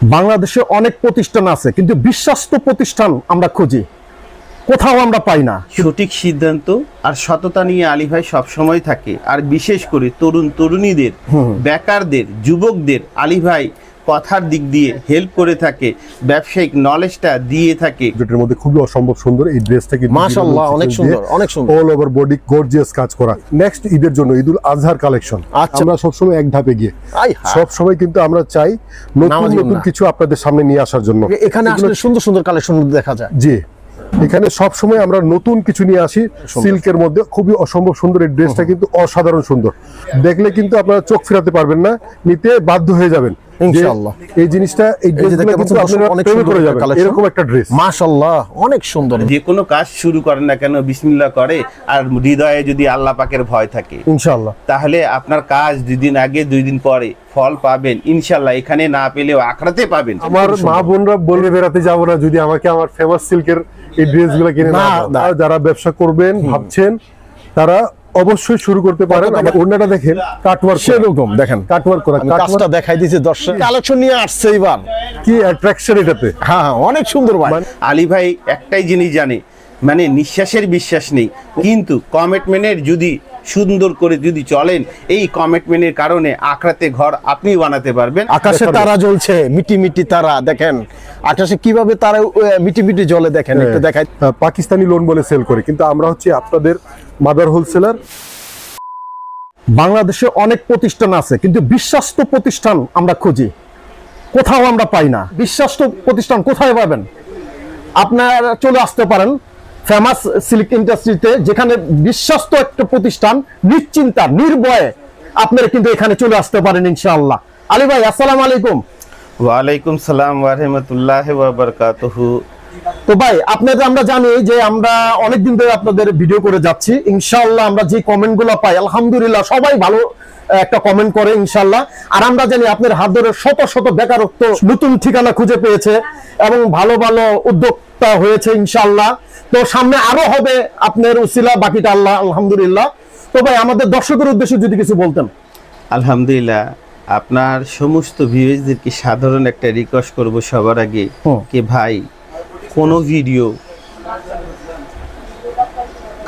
বাংলাদেশে অনেক প্রতিষ্ঠান আছে, কিন্তু বিশ্বস্ত প্রতিষ্ঠান আমরা খুঁজি, কোথাও আমরা পাই না। সঠিক সিদ্ধান্ত আর সততা নিয়ে আলী ভাই সবসময় থাকে। আর বিশেষ করে তরুণ তরুণীদের, বেকারদের, যুবকদের আলী ভাই কথার দিক দিয়ে হেল্প করে থাকে, ব্যবসায়িক নলেজটা দিয়ে থাকে। যেটার মধ্যে খুবই অসম্ভব সুন্দর এই ড্রেসটা, কিন্তু মাশাআল্লাহ অনেক সুন্দর, অনেক সুন্দর, অল ওভার বডি গর্জিয়াস কাজ করা। নেক্সট ঈদের জন্য ঈদুল আজহার কালেকশন। আমরা সবসময় এক ধাপে গিয়ে সবসময় কিন্তু আমরা চাই নতুন নতুন কিছু আপনাদের সামনে নিয়ে আসার জন্য। এখানে আসলে সুন্দর সুন্দর কালেকশন দেখা যায়। জি, এখানে সবসময় আমরা নতুন কিছু নিয়ে আসি সিল্কের মধ্যে। খুবই অসম্ভব সুন্দর এই ড্রেসটা, কিন্তু অসাধারণ সুন্দর। দেখলে কিন্তু আপনারা চোখ ফেরাতে পারবেন না, নিতে বাধ্য হয়ে যাবেন ইনশাআল্লাহ। এই জিনিসটা এই ড্রেসগুলো কিন্তু আপনারা প্রেমে পড়ে যাবেন, এরকম একটা ড্রেস। মাশাআল্লাহ অনেক সুন্দর। যে কোনো কাজ শুরু করেন না কেন বিসমিল্লাহ করে, আর হৃদয়ে যদি আল্লাহ পাকের ভয় থাকে ইনশাআল্লাহ, তাহলে আপনার কাজ 2 দিন আগে 2 দিন পরে ফল পাবেন ইনশাআল্লাহ। এখানে না পেলেও আখরাতে পাবেন। আমার মা বোনরা বলে বেড়াতে যাবো না যদি আমাকে আমার ফেমাস সিল্কের এই ড্রেসগুলো কিনে না। যারা ব্যবসা করবেন ভাবছেন তারা অবশ্যই শুরু করতে পারেন। ওড়নাটা দেখেন, কাটওয়ার্ক সেরকম দেখেন, কাটওয়ার্ক করা। কাজটা দেখাই দিয়েছে দর্শক, কালেকশন নিয়ে আসছে এবার, কি অ্যাট্রাকশন এটাতে। হ্যাঁ অনেক সুন্দর ভাই। আলী ভাই একটাই জিনিস জানে, মানে নিঃশ্বাসের বিশ্বাস নেই, কিন্তু কমিটমেন্টের যদি সুন্দর করে যদি চলেন, এই কমিটমেন্টের কারণে আখরাতে ঘর আপনি বানাতে পারবেন। আকাশে তারা জ্বলছে, মিটি মিটি তারা, দেখেন আকাশে কিভাবে তারা মিটি মিটি জ্বলে, দেখেন একটু দেখাই। পাকিস্তানি লোন বলে সেল করি, কিন্তু আমরা হচ্ছে আপনাদের মাদার হোলসেলার। বাংলাদেশে অনেক প্রতিষ্ঠান আছে, কিন্তু বিশ্বস্ত প্রতিষ্ঠান আমরা খুঁজি, কোথাও আমরা পাই না। বিশ্বস্ত প্রতিষ্ঠান কোথায় পাবেন? আপনারা চলে আসতে পারেন ফেমাস সিল্ক ইন্ডাস্ট্রিতে, যেখানে বিশ্বস্ত একটা প্রতিষ্ঠান, নিশ্চিন্তা নির্ভয়ে আপনারা কিন্তু এখানে চলে আসতে পারেন ইনশাআল্লাহ। আলী ভাই আসসালামু আলাইকুম। ওয়ালাইকুম সালাম ওয়া রাহমাতুল্লাহি ওয়া বারাকাতুহু। তো ভাই আপনাদের আমরা জানি যে আমরা অনেকদিন ধরে আপনাদের ভিডিও করে যাচ্ছি, ইনশাআল্লাহ আমরা যে কমেন্টগুলো পাই আলহামদুলিল্লাহ সবাই ভালো একটা কমেন্ট করে ইনশাআল্লাহ। আর আমরা জানি আপনার হাত ধরে শত শত বেকারত্ব নতুন ঠিকানা খুঁজে পেয়েছে এবং ভালো ভালো উদ্যোক্তা হয়েছে ইনশাআল্লাহ। তো সামনে আরো হবে আপনার উসিলা, বাকিটা আল্লাহ আলহামদুলিল্লাহ। তো ভাই আমাদের দর্শকের উদ্দেশ্যে যদি কিছু বলতেন। আলহামদুলিল্লাহ, আপনার সমস্ত ভিউয়ারদেরকে সাধারণ একটা রিকোয়েস্ট করব সবার আগে, যে ভাই কোনো ভিডিও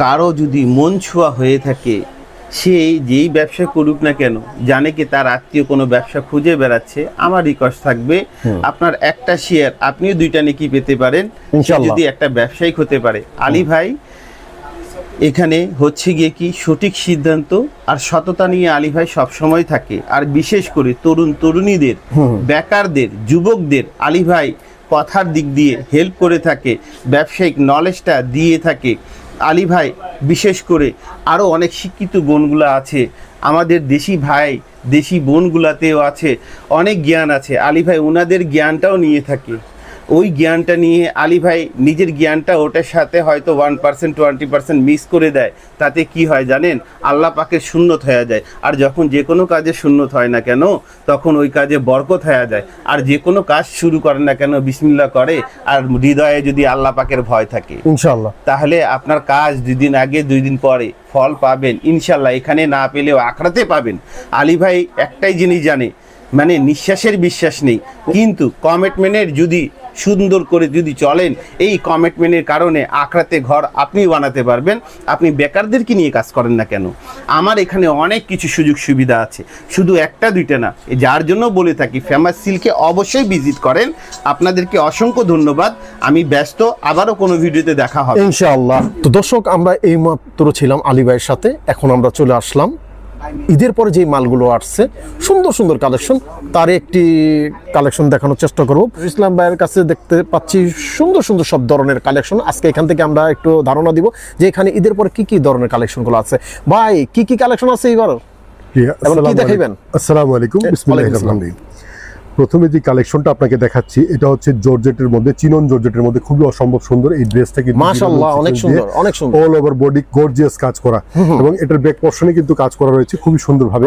কারো যদি মন ছোঁয়া হয়ে থাকে, সে যেই ব্যবসা করুক না কেন, জানে কি তার আত্মীয় কোনো ব্যবসা খুঁজে বেড়াচ্ছে, আমার রিকোয়েস্ট থাকবে আপনার একটা শেয়ার আপনিও 2টা নেকি পেতে পারেন যদি একটা ব্যবসায়িক হতে পারে। আলী ভাই এখানে হচ্ছে গিয়ে কি সঠিক সিদ্ধান্ত আর সততা নিয়ে আলী ভাই সবসময় থাকে। আর বিশেষ করে তরুণ তরুণীদের, বেকারদের, যুবকদের আলী ভাই কথার দিক দিয়ে হেল্প করে থাকে, ব্যবসায়িক নলেজটা দিয়ে থাকে। আলী ভাই বিশেষ করে আরও অনেক শিক্ষিত বোনগুলো আছে, আমাদের দেশি ভাই দেশি বোনগুলাতেও আছে, অনেক জ্ঞান আছে। আলী ভাই ওনাদের জ্ঞানটাও নিয়ে থাকে। ওই জ্ঞানটা নিয়ে আলী ভাই নিজের জ্ঞানটা ওটার সাথে হয়তো 1% 20% মিস করে দেয়। তাতে কি হয় জানেন? আল্লাহ পাকের সুন্নত হয়ে যায়। আর যখন যে কোনো কাজে সুন্নত হয় না কেন, তখন ওই কাজে বরকত হয়ে যায়। আর যে কোনো কাজ শুরু করেন না কেন বিসমিল্লাহ করে, আর হৃদয়ে যদি আল্লাহ পাকের ভয় থাকে ইনশাআল্লাহ, তাহলে আপনার কাজ 2 দিন আগে 2 দিন পরে ফল পাবেন ইনশাআল্লাহ। এখানে না পেলেও আখরাতে পাবেন। আলী ভাই একটাই জিনিস জানে, মানে নিঃশ্বাসের বিশ্বাস নেই, কিন্তু কমিটমেন্টের যদি সুন্দর করে যদি চলেন, এই কমিটমেন্টের কারণে আখরাতে ঘর আপনি বানাতে পারবেন। আপনি বেকারদেরকে নিয়ে কাজ করেন না কেন, আমার এখানে অনেক কিছু সুযোগ সুবিধা আছে, শুধু 1টা 2টা না। যার জন্য বলে থাকি ফেমাস সিল্কে অবশ্যই ভিজিট করেন। আপনাদেরকে অসংখ্য ধন্যবাদ। আমি ব্যস্ত, আবারও কোনো ভিডিওতে দেখা হবে ইনশাআল্লাহ। তো দর্শক আমরা এই মাত্র ছিলাম আলী ভাইয়ের সাথে, এখন আমরা চলে আসলাম ঈদের পরে যে মালগুলো আসছে, সুন্দর সুন্দর কালেকশন, তার একটি কালেকশন দেখানোর চেষ্টা করব। ইসলাম ভাইয়ের কাছে দেখতে পাচ্ছি সুন্দর সুন্দর সব ধরনের কালেকশন। আজকে এখান থেকে আমরা একটু ধারণা দিব যে এখানে ঈদের পরে কি কি ধরনের কালেকশনগুলো আছে। ভাই কি কি কালেকশন আছে এবার কি দেখাইবেন? আসসালামু আলাইকুম, বিসমিল্লাহির রহমানির রহিম। প্রথমে যে কালেকশনটা আপনাকে দেখাচ্ছি, এটা হচ্ছে জর্জেটের মধ্যে, চিনন জর্জেটের মধ্যে খুবই অসম্ভব সুন্দর এই ড্রেসটা, কিন্তু মাশাআল্লাহ অনেক সুন্দর, অনেক সুন্দর, অল ওভার বডি গর্জিয়াস কাজ করা, এবং এটার ব্যাক পোরশনে কিন্তু কাজ করা রয়েছে খুবই সুন্দরভাবে,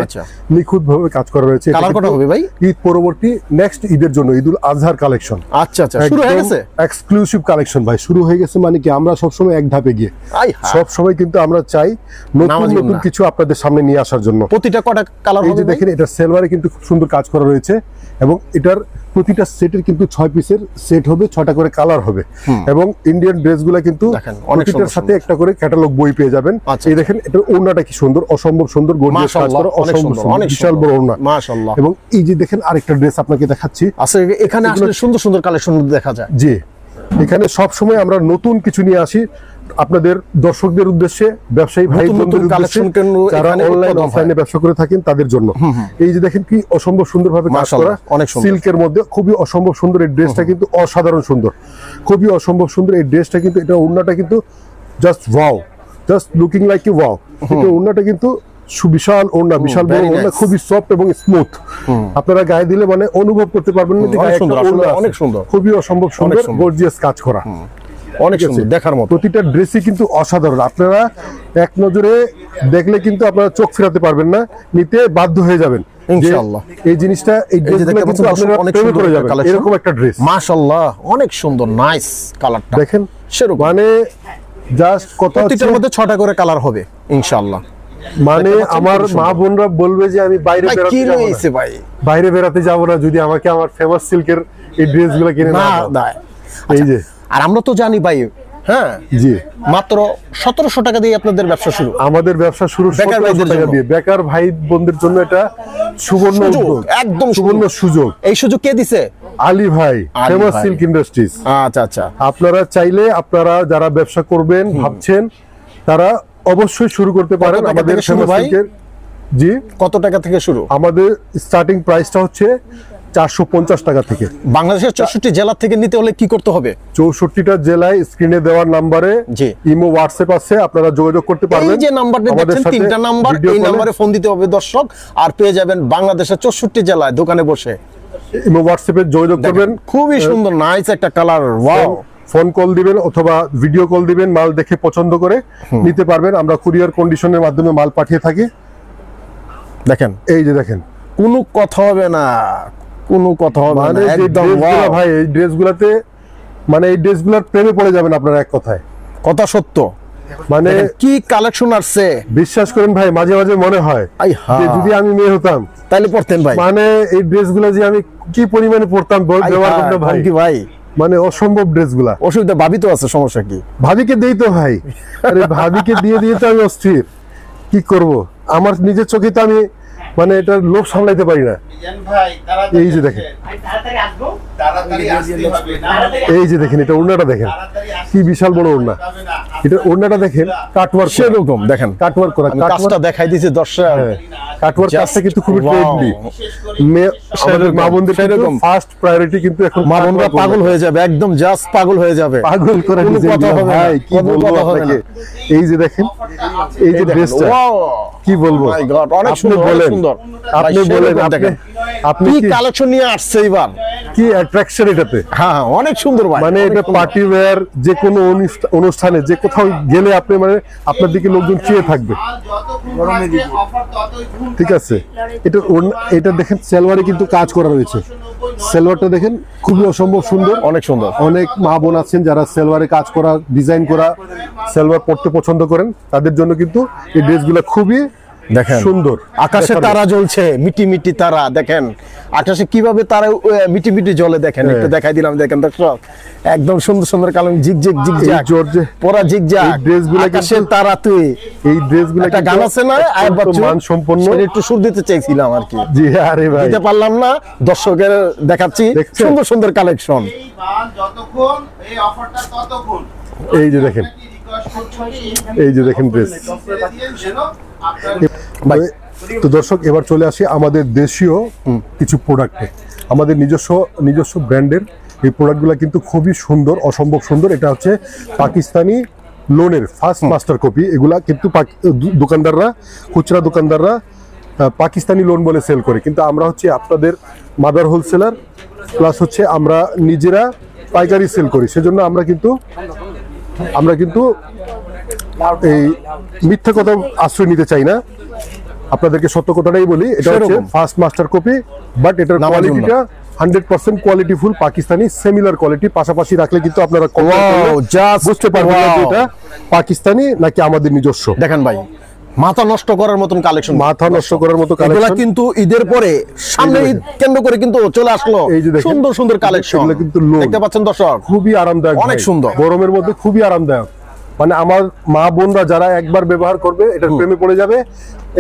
নিখুঁতভাবে কাজ করা রয়েছে। কালার কত হবে ভাই? ঈদ পরবর্তী নেক্সট ঈদের জন্য ঈদুল আজহার কালেকশন। আচ্ছা আচ্ছা, শুরু হয়ে গেছে এক্সক্লুসিভ কালেকশন ভাই, শুরু হয়ে গেছে। মানে কি আমরা সবসময় এক ধাপে গিয়ে সবসময় কিন্তু আমরা চাই নতুন নতুন কিছু আপনাদের সামনে নিয়ে আসার জন্য। প্রতিটা কটা কালার হবে? এই যে দেখেন, এটার সেলভারে কিন্তু খুব সুন্দর কাজ করা রয়েছে, এবং এটার প্রতিটা সেটের কিন্তু 6 পিসের সেট হবে, 6টা করে কালার হবে এবং ইন্ডিয়ান ড্রেসগুলো কিন্তু দেখেন, অনেক প্রতিটার সুন্দর সাথে একটা করে ক্যাটালগ বই পেয়ে যাবেন। আচ্ছা, এই দেখেন এটা ওড়নাটা কি সুন্দর, অসম্ভব সুন্দর, গর্জিয়াস কাজ মাশাআল্লাহ, করা, অনেক অসম্ভব সুন্দর, সুন্দর, অনেক বিশাল সুন্দর। বড় ওড়না মাশাআল্লাহ। এবং এই যে দেখেন আরেকটা ড্রেস আপনাকে দেখাচ্ছি। আচ্ছা, এখানে আসলে সুন্দর সুন্দর কালেকশন দেখা যায়। জি, এখানে সব সময় আমরা নতুন কিছু নিয়ে আসি আপনাদের দর্শকদের উদ্দেশ্যে, ব্যবসায়ী ভাই নতুন বোনদের উদ্দেশ্যে, collection কেন যারা এখানে অনলাইন উৎপাদন হয়। অফলাইনে ব্যবসা করে থাকেন তাদের জন্য। এই যে দেখেন কি অসম্ভব সুন্দরভাবে কাজ করা, মাশাআল্লাহ, অনেক সুন্দর। সিল্কের মধ্যে খুবই অসম্ভব সুন্দর। এই ড্রেসটা কিন্তু অসাধারণ সুন্দর, খুবই অসম্ভব সুন্দর এই ড্রেসটা কিন্তু। এটা ওড়নাটা কিন্তু just wow, just looking like a wow. এটা ওড়নাটা কিন্তু সুবিশাল ওড়না, বিশাল বড় very ওড়না, nice। খুবই সফট এবং স্মুথ। আপনারা গায়ে দিলে মানে অনুভব করতে পারবেন না যে অনেক গায়ে একটা সুন্দর, আসলে ওড়না আছে। অনেক সুন্দর। খুবই অসম্ভব সুন্দর, সুন্দর। গর্জিয়াস কাজ করা, অনেক ঠিক আছে? সুন্দর, দেখার মতো। প্রতিটা ড্রেসই কিন্তু অসাধারণ। আপনারা এক নজরে দেখলে কিন্তু আপনারা চোখ ফেরাতে পারবেন না, নিতে বাধ্য হয়ে যাবেন যে ইনশাআল্লাহ। এই জিনিসটা, এই এই যে ড্রেসগুলো দেখতে কিন্তু পাচ্ছেন আপনারা অনেক প্রেমে সুন্দর পড়ে একটা যাবেন। collection। এরকম একটা ড্রেস মাশাআল্লাহ, অনেক সুন্দর, নাইস কালারটা। দেখেন, সেরকম মানে জাস্ট কথা হচ্ছে, প্রত্যেকটার মধ্যে 6টা করে কালার হবে ইনশাআল্লাহ। মানে দেখতে পাচ্ছেন আমার খুব সুন্দর। মা বোনরা বলবে যে আমি বাইরে ভাই বেড়াতে কি যাবো না, রয়েছে ভাই? বাইরে বেড়াতে যাবো না যদি আমাকে আমার ফেমাস সিল্কের এই ড্রেসগুলো কিনে না না দাও। দেয়। এই যে আর আমরা তো জানি ভাই, হ্যাঁ, জি, মাত্র 1700 টাকা দিয়ে আপনাদের ব্যবসা শুরু। আমাদের ব্যবসা শুরু বেকার 1700 ভাইদের টাকা জন্য। দিয়ে। বেকার ভাই বোনদের জন্য এটা সুবর্ণ সুযোগ, উদ্যোগ, একদম সুবর্ণ সুযোগ। এই সুযোগ কে দিছে? আলী ভাই, আলী ফেমাস ভাই। Silk industries. আচ্ছা আচ্ছা, আপনারা চাইলে, আপনারা যারা ব্যবসা করবেন ভাবছেন, তারা অবশ্যই শুরু করতে পারেন টাকা আমাদের থেকে শুরু ফেমাস ভাই? সিল্কের। জি, কত টাকা থেকে শুরু? আমাদের স্টার্টিং প্রাইসটা হচ্ছে 450 টাকা থেকে। বাংলাদেশের 64 জেলা থেকে নিতে হলে কি করতে হবে? 64টা জেলায় স্ক্রিনে দেওয়ার নাম্বারে জি। ইমো, হোয়াটসঅ্যাপ আছে, আপনারা যোগাযোগ করতে এই পারবেন। যে নাম্বারটা আমাদের দেখছেন, সাথে 3টা নাম্বার, ভিডিও এই কলে নাম্বারে ফোন দিতে হবে দর্শক, আর পেয়ে যাবেন বাংলাদেশের 64 জেলায় দোকানে বসে। ইমো, হোয়াটসঅ্যাপে যোগাযোগ করবেন। খুবই সুন্দর, নাইস একটা কালার, ওয়াও। ফোন কল দিবেন অথবা ভিডিও কল দিবেন, মাল দেখে পছন্দ করে নিতে পারবেন। আমরা কুরিয়ার কন্ডিশনের মাধ্যমে মাল পাঠিয়ে থাকি। দেখেন, এই যে দেখেন, কোনো কথা হবে না, কোনো কথা হবে মানে না, যে একদম ড্রেসগুলো wow। ভাই, এই ড্রেসগুলোতে মানে এই ড্রেসগুলোর প্রেমে পড়ে যাবেন আপনারা এক কথায়। কথা সত্য। মানে দেখেন কি কালেকশন আসছে, বিশ্বাস করেন ভাই, মাঝে মাঝে মনে হয় আই হা, যে যদি আমি মেয়ে হতাম, তাইলে পড়তেন ভাই। মানে এই ড্রেসগুলো যে আমি কি পরিমাণে পড়তাম, আই ব্যবহার হা, করতাম ভাই, কি ভাই, মানে অসম্ভব ড্রেসগুলা। অসুবিধা ভাবি তো আছে, সমস্যা কি? ভাবিকে দেই তো ভাই, আরে ভাবিকে দিয়ে দিয়ে তো আমি অস্থির। কি করব, আমার নিজের চোখে তো আমি মানে এটার লোভ সামলাইতে পারি না। এই যে দেখেন, এই যে দেখেন, এটা ওড়নাটা দেখেন, কি বিশাল বড় ওড়না। এটা ওড়নাটা দেখেন, কাটওয়ার্ক, সেরকম দেখেন, কাটওয়ার্ক করা, আমি কাজটা দেখাই দিয়েছি দর্শক। কাটওয়ার্ক Just কাজটা কিন্তু খুবই wow। ট্রেন্ডি। আমাদের মা বোনদের সেরকম। ফার্স্ট প্রায়োরিটি কিন্তু এখন মা বোনরা কাটওয়ার্ক পাগল ওড়না। হয়ে যাবে, একদম জাস্ট পাগল হয়ে যাবে। পাগল করে কোনো দিয়েছে কথা এগুলো হবে না, ভাই, কি কোনো বলবো কথা হবে আপনাকে। না। এই যে দেখেন, এই যে দেখেন, ড্রেসটা, wow। কি বলবো, My God, অনেক আপনি সুন্দর, অনেক বলেন, সুন্দর। আপনি ভাই, বলেন, সেরকম আপনি দেখেন। আপনি কি কি কালেকশন নিয়ে আসছে এবার, কি অ্যাট্রাকশন এটাতে। হ্যাঁ হ্যাঁ, অনেক সুন্দর ভাই, মানে অনেক এটা সুন্দর। পার্টি ওয়্যার, যে কোনো অনুষ্ঠানে যে কোথাও গেলে আপনি মানে আপনার দিকে লোকজন চেয়ে থাকবে, ঠিক আছে। এটা দেখেন, সালোয়ারে কিন্তু কাজ করা রয়েছে। সালোয়ারটা দেখেন, খুবই অসম্ভব সুন্দর, অনেক সুন্দর। অনেক মা বোন আছেন যারা সালোয়ারে কাজ করা, ডিজাইন করা সালোয়ার পরতে পছন্দ করেন, তাদের জন্য কিন্তু এই ড্রেসগুলো খুবই দেখেন, সুন্দর। আকাশে দেখার তারা জ্বলছে, মিটি মিটি তারা, দেখেন আকাশে কিভাবে তারা মিটি মিটি জ্বলে, দেখেন একটু দেখাই দিলাম, দেখেন দর্শক, একদম সুন্দর সুন্দর কালার, জিগজিগ এই জিগজাগ, জর্জে পরা জিগজাগ, এই ড্রেসগুলো আকাশে কিন্তু- তারা তুই। এই ড্রেসগুলো একটা গান আছে না, আয়াত বাচ্চু, মান সম্পন্ন। সেটা একটু সুর দিতে চাইছিলাম আর কি, জি আরে ভাই, দিতে পারলাম না, দর্শকের দেখাচ্ছি দেখছেন? সুন্দর সুন্দর কালেকশন। যতক্ষণ এই অফারটা ততক্ষণ এই যে দেখেন, এই যে দেখেন ড্রেস। ভাই, তো দর্শক, এবার চলে আসি আমাদের দেশীয় কিছু প্রোডাক্টে। আমাদের নিজস্ব ব্র্যান্ডের এই প্রোডাক্টগুলো কিন্তু খুবই সুন্দর, অসম্ভব সুন্দর। এটা হচ্ছে পাকিস্তানি লোনের ফার্স্ট মাস্টার কপি। এগুলা কিন্তু দোকানদাররা, খুচরা দোকানদাররা পাকিস্তানি লোন বলে সেল করে, কিন্তু আমরা হচ্ছে আপনাদের মাদার হোলসেলার, প্লাস হচ্ছে আমরা নিজেরা পাইকারি সেল করি। সেজন্য আমরা কিন্তু এই মিথ্যা কথা আশ্রয় নিতে চাই না, আপনাদেরকে সত্য কথাটাই বলি। এটা হচ্ছে সেরকম। ফার্স্ট মাস্টার কপি, বাট এটার নামার জন্য। কোয়ালিটিটা 100% কোয়ালিটিফুল পাকিস্তানি, সিমিলার কোয়ালিটি। পাশাপাশি রাখলে কিন্তু আপনারা compare করলে Wow, just বুঝতে পারবেন না যে wow। এটা পাকিস্তানি নাকি আমাদের নিজস্ব। দেখেন ভাই, মাথা নষ্ট করার মতন কালেকশন, মাথা নষ্ট করার মতো এগুলা কালেকশন কিন্তু ঈদের পরে সামনে ঈদ কেন্দ্র করে কিন্তু চলে আসলো এই যে দেখেন, সুন্দর সুন্দর কালেকশন। এগুলো কিন্তু loan। দেখতে পাচ্ছেন দর্শক, খুবই আরামদায়ক, অনেক ভাই। সুন্দর। গরমের মধ্যে খুবই আরামদায়ক, মানে আমার মা বোনরা যারা একবার ব্যবহার করবে এটার প্রেমে পড়ে যাবে,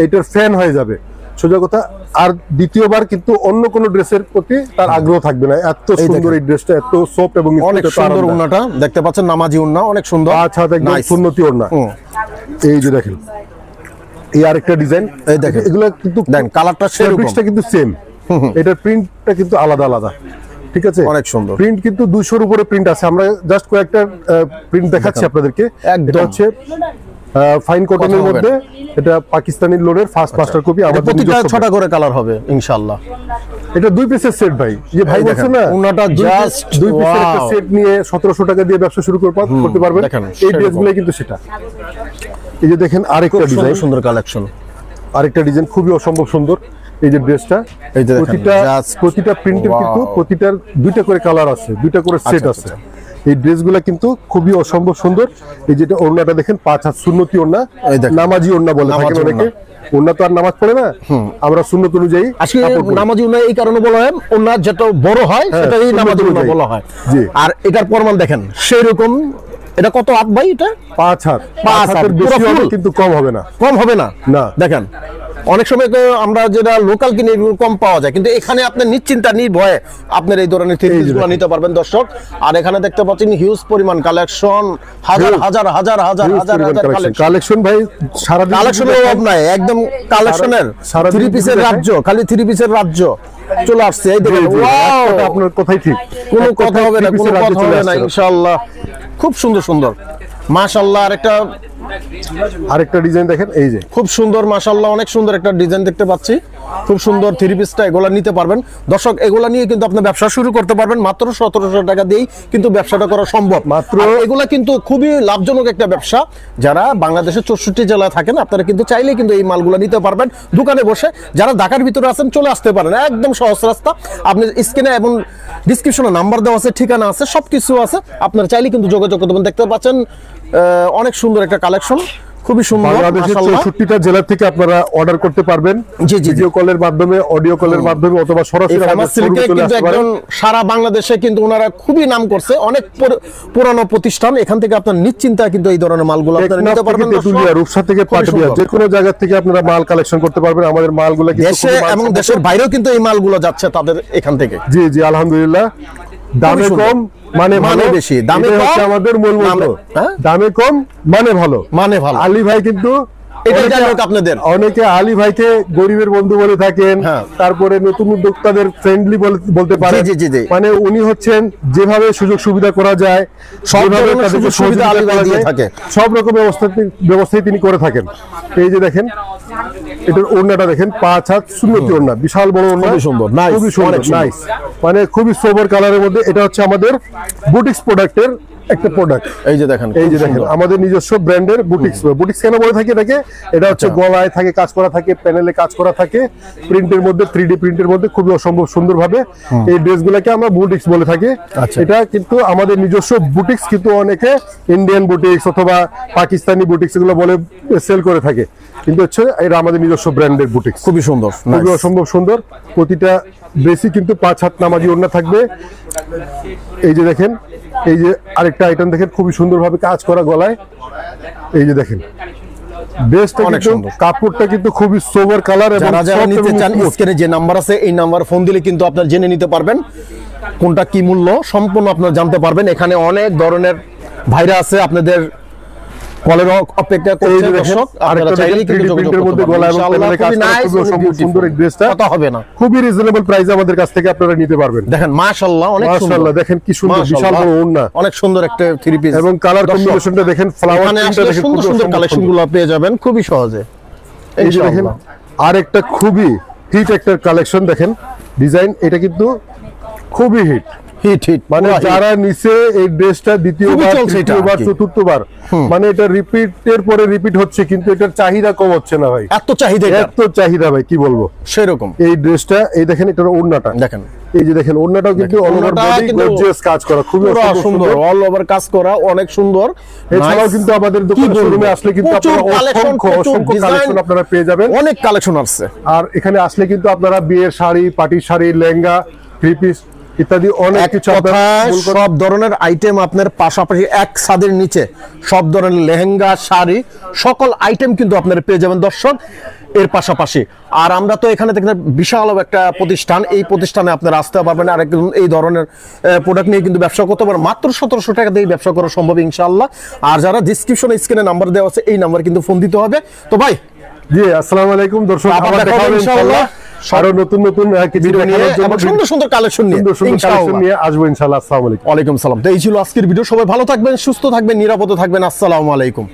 এটার ফ্যান হয়ে যাবে সোজা কথা। আর দ্বিতীয়বার কিন্তু অন্য কোনো ড্রেসের প্রতি তার আগ্রহ থাকবে না। এত সুন্দর এই ড্রেসটা, এত সফট এবং অনেক সুন্দর ওড়নাটা দেখতে পাচ্ছেন, নামাজি ওড়না, অনেক সুন্দর। আচ্ছা, একদম Nice। সুন্নতি ওড়না। এই যে দেখেন, এই আরেকটা ডিজাইন, এই দেখেন, এগুলো কিন্তু দেখেন কালারটা সেরকম, ফেব্রিক্সটা কিন্তু সেম, এটার প্রিন্টটা কিন্তু আলাদা আলাদা, ঠিক আছে? অনেক সুন্দর। প্রিন্ট কিন্তু 200-র উপরে প্রিন্ট আছে, আমরা জাস্ট কয়েকটা প্রিন্ট দেখাচ্ছি আপনাদেরকে। একদম। এটা হচ্ছে ফাইন কটনের হবে মধ্যে, এটা পাকিস্তানি লোনের ফার্স্ট মাস্টার কপি, এটা আমাদের প্রতিটা নিজস্ব 6টা করে কালার হবে ইনশাআল্লাহ। এটা 2 পিসের সেট ভাই, যে ভাই এই বলছে দেখেন, না ওনাটা just 2 পিসের একটা wow। সেট নিয়ে 1700 টাকা দিয়ে ব্যবসা শুরু করতে পারবেন। দেখেন, এই সেরকম। ড্রেসগুলো কিন্তু সেটা। এই যে দেখেন আরেকটা খুব সুন্দর ডিজাইন, সুন্দর কালেকশন। আরেকটা ডিজাইন খুবই অসম্ভব সুন্দর। এই যে ড্রেসটা, এই যে দেখেন, প্রতিটা প্রিন্টের Wow। কিন্তু প্রতিটার 2টা করে কালার আছে, 2টা করে সেট আচ্ছা, আছে। এই ড্রেসগুলো কিন্তু খুবই অসম্ভব সুন্দর। এই যেটা ওড়নাটা দেখেন, 5 হাত সুন্নতি ওড়না, এই দেখেন। নামাজি ওড়না বলে নামাজি থাকেন অনেকে। ওড়না। ওড়না তো আর নামাজ পড়ে না, আমরা সুন্নত অনুযায়ী আজকে কাপড় পরি। নামাজি ওড়না এই কারণে বলা হয়, ওড়না যেটা বড় হয় হ্যাঁ, সেটাই সুন্নত নামাজি ওড়না অনুযায়ী। বলা হয়। জি। আর এটার প্রমাণ দেখেন সেরকম। এটা কত হাত ভাই? এটা 5 হাত, 5 হাতের হাত, বেশি পুরো হবে full। কিন্তু কম হবে না। কম হবে না। না। দেখেন অনেক সময় তো আমরা যেটা লোকাল কিনে এগুলো কম পাওয়া যায়, কিন্তু এখানে আপনি নিশ্চিন্তা নির্ভয়ে আপনার এই ধরনের থ্রি পিসগুলো নিতে পারবেন দর্শক। আর এখানে দেখতে পাচ্ছেন হিউজ পরিমাণ কালেকশন, হাজার Huge। হাজার হাজার হাজার Huge হাজার পরিমাণ হাজার collection। কালেকশন। কালেকশন ভাই সারাদিন কালেকশনের অভাব নাই, একদম কালেকশনের সারাদিন থ্রি যদি পিসের দেখায়। রাজ্য, খালি থ্রি পিসের রাজ্য চলে আসছে। এই দেখেন, জি, জি, wow! একটা আপনার কথাই ঠিক, কোনো এক কথা কথায় হবে না, three কোনো piece-এর রাজ্যে কথা চলে হবে না, আসছে। ইনশাআল্লাহ। খুব সুন্দর সুন্দর, মাশাআল্লাহ। আরেকটা ডিজাইন দেখেন, এই যে খুব সুন্দর, মাশাআল্লাহ, অনেক সুন্দর একটা ডিজাইন দেখতে পাচ্ছি। খুব সুন্দর থ্রি পিসটা, এগুলা নিতে পারবেন দর্শক। এগুলা নিয়ে কিন্তু আপনি ব্যবসা শুরু করতে পারবেন মাত্র 1700 টাকা দিয়েই কিন্তু ব্যবসাটা করা সম্ভব। মাত্র। আর এগুলা কিন্তু খুবই লাভজনক একটা ব্যবসা। যারা বাংলাদেশের 64 জেলায় থাকেন আপনারা কিন্তু চাইলেই কিন্তু এই মালগুলা নিতে পারবেন দোকানে বসে। যারা ঢাকার ভিতরে আছেন চলে আসতে পারেন, একদম সহজ রাস্তা। আপনি স্ক্রিনে এবং ডিসক্রিপশনে নাম্বার দেওয়া আছে, ঠিকানা আছে, সবকিছু আছে। আপনারা চাইলে কিন্তু যোগাযোগ করতে পারেন। দেখতে পাচ্ছেন অনেক সুন্দর একটা কালেকশন, খুবই সুন্দর, বাংলাদেশের মাশাআল্লাহ। 64টা জেলা থেকে আপনারা অর্ডার করতে পারবেন, জি, জি। ভিডিও কলের মাধ্যমে, অডিও কলের মাধ্যমে, অথবা এই সরাসরি ফেমাস আমাদের সিল্কে শোরুমে চলে কিন্তু আসতে পারেন। একদম সারা বাংলাদেশে কিন্তু ওনারা খুবই নাম করছে, অনেক পুরানো প্রতিষ্ঠান। এখান থেকে আপনার নিশ্চিন্তা কিন্তু এই ধরনের মালগুলো আপনারা টেকনাফ নিতে থেকে পারবেন। তেতুলিয়া, রূপসা থেকে খুবই পাটুরিয়া, সুন্দর। যে কোনো জায়গা থেকে আপনারা মাল কালেকশন করতে পারবেন। আমাদের মালগুলো কিন্তু দেশে খুবই এবং মানসম্মত। দেশের বাইরেও কিন্তু এই মালগুলো যাচ্ছে তাদের এখান থেকে। জি জি, আলহামদুলিল্লাহ। দামে সুন্দর। কম মানে মানে ভালো, বেশি, দামে এটাই হচ্ছে কম, আমাদের মূল মন্ত্র। দামে- হ্যাঁ? দামে কম মানে ভালো, মানে ভালো। আলী ভাই কিন্তু এটা অনেকে- জানি হোক আপনাদের। অনেকে আলী ভাইকে গরিবের বন্ধু বলে থাকেন, হ্যাঁ। তারপরে নতুন উদ্যোক্তাদের ফ্রেন্ডলি বলতে পারেন। জি, জি, জি। মানে উনি হচ্ছেন যেভাবে সুযোগ সুবিধা করা যায়, সব যেভাবে ধরনের তাদেরকে সুযোগ সুবিধা সহযোগিতা আলী ভাই করা দিয়ে যায়, থাকে। সব রকম ব্যবস্থাই তিনি করে থাকেন। এই যে দেখেন, এটার ওড়নাটা দেখেন, 5 হাত সুন্নতি ওড়না, বিশাল বড় ওড়না, খুবই সুন্দর, nice, খুবই সুন্দর, অনেক সুন্দর। নাইস। মানে খুবই সোবার কালারের মধ্যে। এটা হচ্ছে আমাদের বুটিক্স প্রোডাক্টের একটা প্রোডাক্ট। এই যে দেখেন, এই যে খুব দেখেন, সুন্দর। আমাদের নিজস্ব ব্র্যান্ডের বুটিক্স। বুটিক্স কেন বলে থাকি এটাকে? এটা হচ্ছে আচ্ছা। গলায় থাকে কাজ করা থাকে, প্যানেলে কাজ করা থাকে, প্রিন্টের মধ্যে, 3D প্রিন্টের মধ্যে খুবই অসম্ভব সুন্দরভাবে এই ড্রেসগুলোকে আমরা বুটিক্স বলে থাকি। আচ্ছা। এটা কিন্তু আমাদের নিজস্ব বুটিক্স, কিন্তু অনেকে ইন্ডিয়ান বুটিক্স অথবা পাকিস্তানি বুটিক্স এগুলো বলে সেল করে থাকে, কিন্তু হচ্ছে এটা আমাদের নিজস্ব ব্র্যান্ডের বুটিক্স। খুবই সুন্দর, খুবই nice। অসম্ভব সুন্দর। প্রতিটা ড্রেসই কিন্তু 5 হাত নামাজি ওড়না থাকবে। এই যে দেখেন, এই যে আরেকটা আইটেম দেখেন, খুবই সুন্দরভাবে কাজ করা গলায়। এই যে দেখেন, ড্রেসটা অনেক কিন্তু, সুন্দর। কাপড়টা কিন্তু খুবই সোবার কালার এবং যারা যারা soft নিতে এবং চান smooth। স্ক্রিনে যে নাম্বার আছে এই নাম্বার ফোন দিলে কিন্তু আপনারা জেনে নিতে পারবেন কোনটা কি মূল্য, সম্পূর্ণ আপনারা জানতে পারবেন। এখানে অনেক ধরনের ভাইরা আছে আপনাদের কলের অপেক্ষা এই করছে যে দেখেন, দর্শক। আপনারা আরেকটা চাইলেই দেখেন, কিন্তু 3D যোগাযোগ প্রিন্টের করতে মধ্যে পারবেন। গলা এবং ইনশাআল্লাহ প্যানেলে কাজ খুবই করা, nice, খুবই অসম্ভব beautiful। সুন্দর এই ড্রেসটা। কথা হবে না। খুবই রিজনেবল প্রাইসে আমাদের কাছ থেকে আপনারা নিতে পারবেন। দেখেন মাশাআল্লাহ, অনেক সুন্দর। মাশাআল্লাহ, দেখেন কি সুন্দর, বিশাল মাশাআল্লাহ, বড় ওড়না অনেক সুন্দর একটা থ্রি পিস এবং কালার কম্বিনেশনটা দেখেন, ফ্লাওয়ার এখানে প্রিন্টটা আসলে দেখেন, সুন্দর খুবই সুন্দর অসম্ভব কালেকশন সুন্দর। গুলো পেয়ে যাবেন খুবই সহজে। এই যে দেখেন, আরেকটা খুবই হিট একটা কালেকশন দেখেন, ডিজাইন এটা কিন্তু খুবই হিট। হিট মানে যারা নিচে এই ড্রেসটা দ্বিতীয়বার চলছে এটা তৃতীয়বার আর কি। চতুর্থবার মানে এটা রিপিটের পরে রিপিট হচ্ছে, কিন্তু এটার চাহিদা কম হচ্ছে না ভাই, এত চাহিদা এটার। এত চাহিদা ভাই কি বলবো। সেরকম এই ড্রেসটা এই দেখেন, এটার ওড়নাটা দেখেন, এই যে দেখেন ওড়নাটাও কিন্তু অল ওভার ওড়নাটা বডি কিন্তু গর্জিয়াস কাজ করা, খুবই পুরো অসম্ভব সুন্দর, সুন্দর। অল ওভার কাজ করা, অনেক সুন্দর। এছাড়াও Nice। কিন্তু আমাদের কি দোকানে বলবো? শোরুমে আসলে কিন্তু প্রচুর আপনারা collection, অসংখ্য প্রচুর অসংখ্য design, কালেকশন আপনারা পেয়ে যাবেন। অনেক কালেকশন আসছে। আর এখানে আসলে কিন্তু আপনারা বিয়ের শাড়ি, পার্টির শাড়ি, লেহেঙ্গা, থ্রি পিস ইত্যাদি অনেক এক কিছু কথায় আপনারা সব ধরনের আইটেম আপনার পাশাপাশি এক ছাদের নিচে সব ধরনের লেহেঙ্গা, শাড়ি, সকল আইটেম কিন্তু আপনারা পেয়ে যাবেন দর্শক এর পাশাপাশি। আর আমরা তো এখানে দেখেন বিশাল একটা প্রতিষ্ঠান, এই প্রতিষ্ঠানে আপনারা আসতে পারবেন আর একদম এই ধরনের প্রোডাক্ট নিয়ে কিন্তু ব্যবসা করতে পারেন। মাত্র 1700 টাকা দিয়ে ব্যবসা করা সম্ভব ইনশাআল্লাহ। আর যারা ডিসক্রিপশনে স্ক্রিনে নাম্বার দেওয়া আছে এই নাম্বার কিন্তু ফোন দিতে হবে। তো ভাই জি আসসালামু আলাইকুম দর্শক, আবার আবার দেখা দেখা হবে হবে ইনশাআল্লাহ। ইনশাআল্লাহ। আরো নতুন নতুন কিছু ভিডিও নিয়ে দেখানোর জন্য এবং সুন্দর সুন্দর কালেকশন নিয়ে সুন্দর সুন্দর কালেকশন ইনশাআল্লাহ। নিয়ে আসবো ইনশাআল্লাহ। আসসালামু আলাইকুম। ওয়ালাইকুম সালাম। তো এই ছিল আজকের ভিডিও। সবাই ভালো থাকবেন, সুস্থ থাকবেন, নিরাপদে থাকবেন। আসসালামু আলাইকুম।